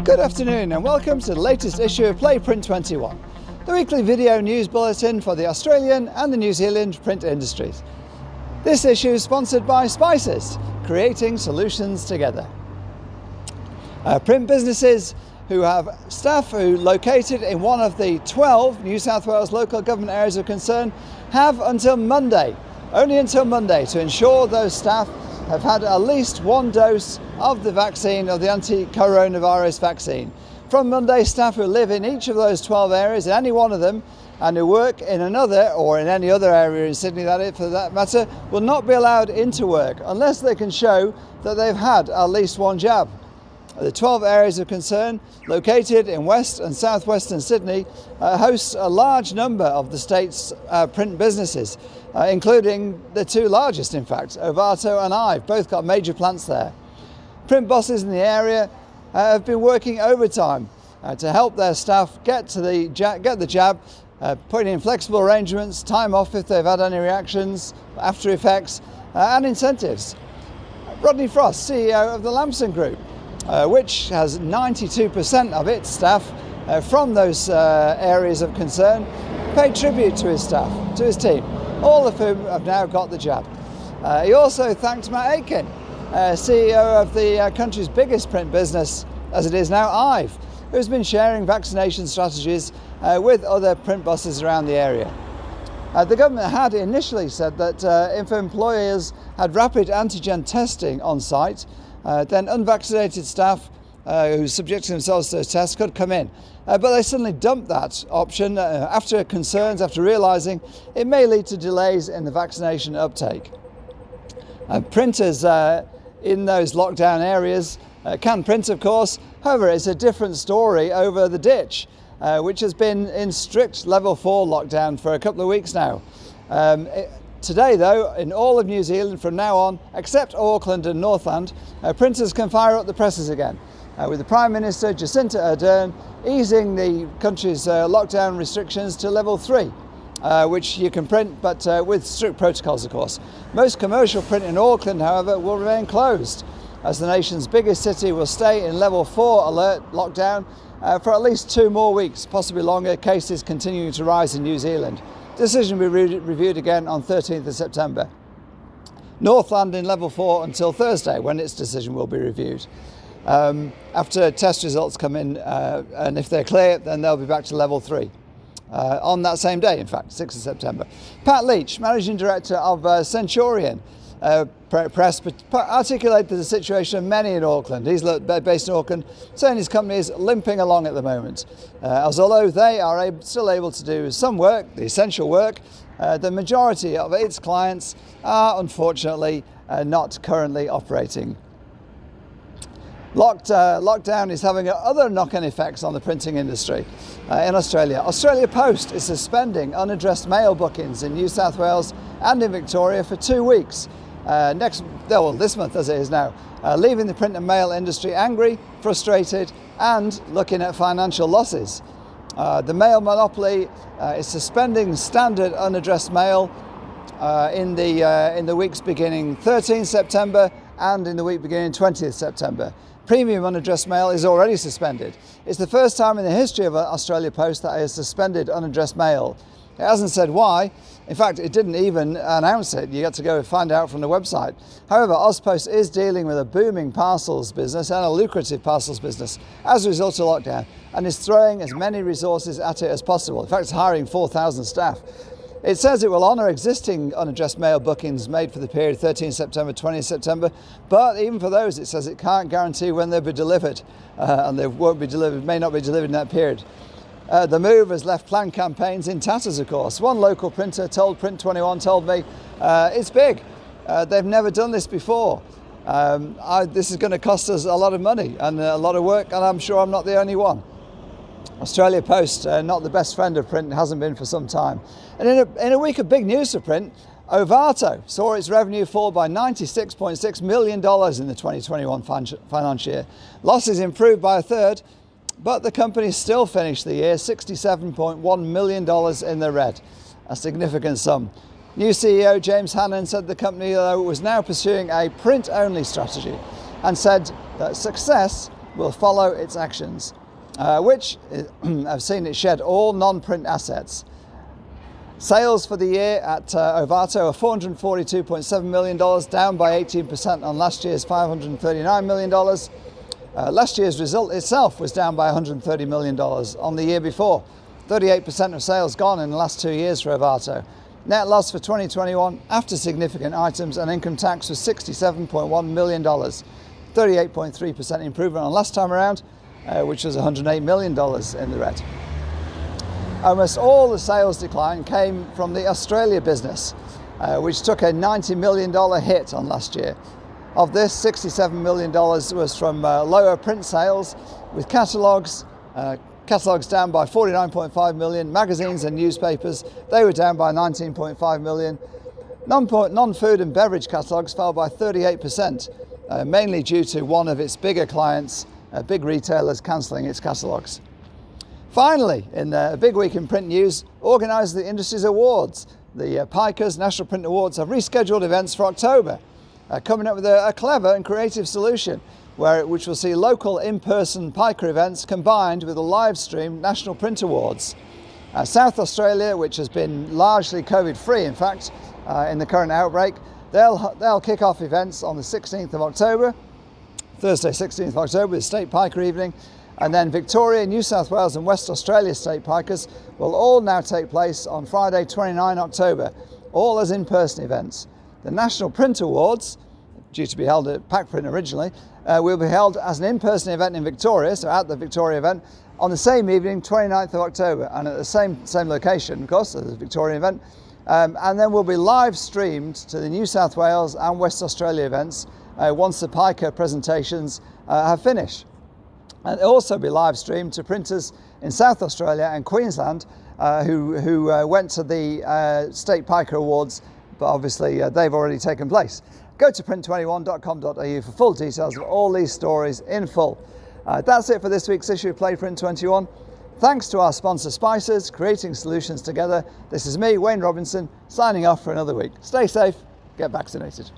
Good afternoon and welcome to the latest issue of Print21, the weekly video news bulletin for the Australian and the New Zealand print industries. This issue is sponsored by Spices, creating solutions together. Print businesses who have staff who are located in one of the 12 New South Wales local government areas of concern have until Monday, only until Monday, to ensure those staff have had at least one dose of the vaccine, of the anti-coronavirus vaccine. From Monday, staff who live in each of those 12 areas, in any one of them, and who work in another or in any other area in Sydney, for that matter, will not be allowed into work unless they can show that they've had at least one jab. The 12 areas of concern, located in West and Southwestern Sydney, host a large number of the state's print businesses, including the two largest, in fact, Ovato and I've both got major plants there. Print bosses in the area have been working overtime to help their staff get the jab, putting in flexible arrangements, time off if they've had any reactions, after effects, and incentives. Rodney Frost, CEO of the Lamson Group, which has 92% of its staff from those areas of concern, paid tribute to his staff, to his team, all of whom have now got the jab. He also thanked Matt Aitken, CEO of the country's biggest print business, as it is now, I've, who's been sharing vaccination strategies with other print bosses around the area. The government had initially said that if employers had rapid antigen testing on site, then unvaccinated staff who subjected themselves to those tests could come in. But they suddenly dumped that option after concerns, after realising it may lead to delays in the vaccination uptake. Printers in those lockdown areas can print, of course. However, it's a different story over the ditch, which has been in strict level 4 lockdown for a couple of weeks now. Today, though, in all of New Zealand from now on, except Auckland and Northland, printers can fire up the presses again, with the Prime Minister, Jacinta Ardern, easing the country's lockdown restrictions to level 3, which you can print, but with strict protocols, of course. Most commercial print in Auckland, however, will remain closed, as the nation's biggest city will stay in level 4 alert lockdown for at least 2 more weeks, possibly longer, cases continuing to rise in New Zealand. Decision will be reviewed again on 13th of September. Northland in level 4 until Thursday, when its decision will be reviewed. After test results come in, and if they're clear, then they'll be back to level 3. On that same day, in fact, 6th of September. Pat Leach, Managing Director of Centurion Press, articulated the situation of many in Auckland. He's based in Auckland, saying his company is limping along at the moment. As although they are still able to do some work, the essential work, the majority of its clients are unfortunately not currently operating. Lockdown is having other knock-on effects on the printing industry in Australia. Australia Post is suspending unaddressed mail bookings in New South Wales and in Victoria for 2 weeks. This month as it is now, leaving the print and mail industry angry, frustrated, and looking at financial losses. The mail monopoly is suspending standard unaddressed mail in the weeks beginning 13th September and in the week beginning 20th September. Premium unaddressed mail is already suspended. It's the first time in the history of Australia Post that it has suspended unaddressed mail. It hasn't said why. In fact, it didn't even announce it. You got to go find out from the website. However, AusPost is dealing with a booming parcels business and a lucrative parcels business as a result of lockdown, and is throwing as many resources at it as possible. In fact, it's hiring 4,000 staff. It says it will honour existing unaddressed mail bookings made for the period 13 September, 20 September, but even for those, it says it can't guarantee when they'll be delivered, and they won't be delivered, may not be delivered in that period. The move has left planned campaigns in tatters, of course. One local printer told Print21, told me, it's big. They've never done this before. This is going to cost us a lot of money and a lot of work, and I'm sure I'm not the only one. Australia Post, not the best friend of print, hasn't been for some time. And in a week of big news for print, Ovato saw its revenue fall by $96.6 million in the 2021 financial year. Losses improved by a third, but the company still finished the year $67.1 million in the red, a significant sum. New CEO James Hannon said the company, though, was now pursuing a print-only strategy and said that success will follow its actions, which have seen it shed all non-print assets. Sales for the year at Ovato are $442.7 million, down by 18% on last year's $539 million. Last year's result itself was down by $130 million on the year before. 38% of sales gone in the last 2 years for Ovato. Net loss for 2021 after significant items and income tax was $67.1 million, 38.3% improvement on last time around, which was $108 million in the red. Almost all the sales decline came from the Australia business, which took a $90 million hit on last year. Of this, $67 million was from lower print sales, with catalogues down by 49.5 million, magazines and newspapers, they were down by 19.5 million. Non-food and beverage catalogues fell by 38%, mainly due to one of its bigger clients, big retailers, cancelling its catalogues. Finally, in a big week in print news, organised the industry's awards. The PICAs National Print Awards have rescheduled events for October, coming up with a clever and creative solution which will see local in-person PICA events combined with a live-stream National Print Awards. South Australia, which has been largely COVID-free, in fact, in the current outbreak, they'll kick off events on the 16th of October, Thursday 16th of October, with State PICA evening. And then Victoria, New South Wales and West Australia State PICAs will all now take place on Friday 29 October, all as in-person events. The National Print Awards, due to be held at Pack Print originally, will be held as an in-person event in Victoria, so at the Victoria event, on the same evening, 29th of October, and at the same location, of course, as the Victoria event. And then will be live streamed to the New South Wales and West Australia events once the PICA presentations have finished. And it'll also be live streamed to printers in South Australia and Queensland who went to the State PICA Awards, but obviously they've already taken place. Go to print21.com.au for full details of all these stories in full. That's it for this week's issue of Play Print 21. Thanks to our sponsor Spices, creating solutions together. This is me, Wayne Robinson, signing off for another week. Stay safe, get vaccinated.